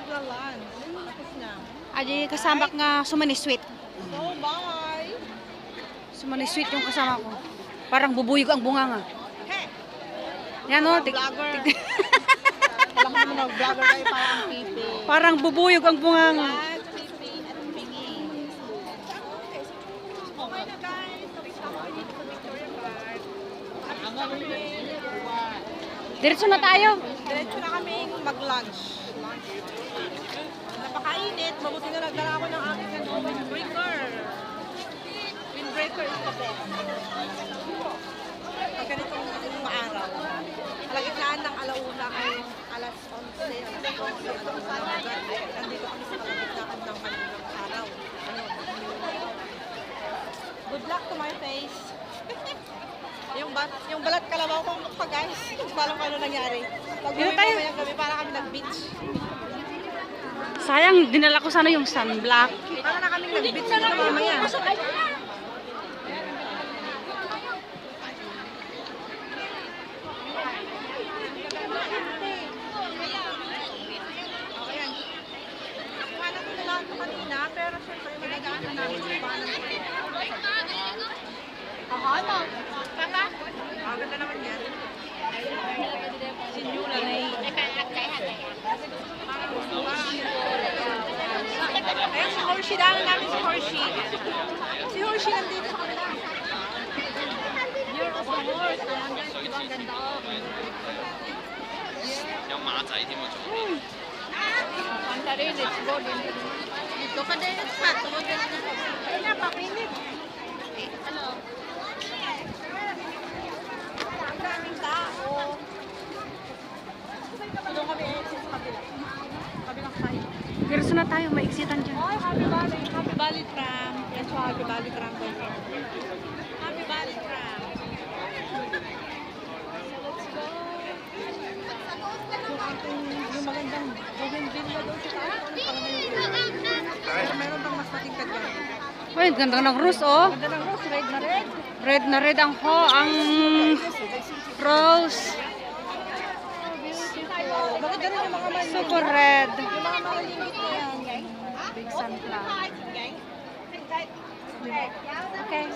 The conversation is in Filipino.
nagla-lunch. Tapos na. Adi kasama nga sumani sweet. So, bye! Sumani sweet yung kasama ko. Parang bubuyog ang bunga nga. Hey! Yan o. Vlogger. Alam mo naman, vlogger kayo parang pipi. Parang bubuyog ang bunga nga. At pipi at pingi. Okay na guys. Tapos ako dito sa Victoria Park. Diretso na tayo. Diretso na kami mag-lunch. Napakainit. Mabuti na nagdala ako ng aking windbreaker. Windbreaker is the best. Pag ganitong maaraw. Kalagitnaan ng alauna ay alas 11, alas 12, alauna. Nandito kami sa kalagitnaan ng malinang araw. Good luck to my face. yung balat kalabaw ko pa guys. Paano ano nangyari. Pag uwi tayo? mamayang gabi, para kami nag-beach. Sayang, dinala ko sana yung sunblock. Para na kami nag-beach na mamaya. Hanap ko na lang ito kanina, pero syempre malagaan na namin sa paano. Hanap. Papa? Ganda naman yan. Sinyula na eh. Ayun, si Horshi. Daanan namin si Horshi. Si Horshi nandito sa kanila. Year of the horse. Ang ganda. 有馬仔添喎，仲 Dito ka din. Ayun na, pakinit. Ang daming tao. Tulong kami exit sa kabila. Kabilang side. Diretso na tayo, maiksitan dyan. Oh, Happy Valley Tram. Yan so, Happy Valley Tram. Happy Valley Tram. Let's go. Yung magandang bougainvillea doon sa taas. Pero meron bang mas matingkad yan? Uy, ganda ng rose, oh. Ganda ng rose, red na red. Red na red ang rose. Maganda rin yung mga maliliit. Super red. Yung mga maliliit na yan. Big sunflower. Okay.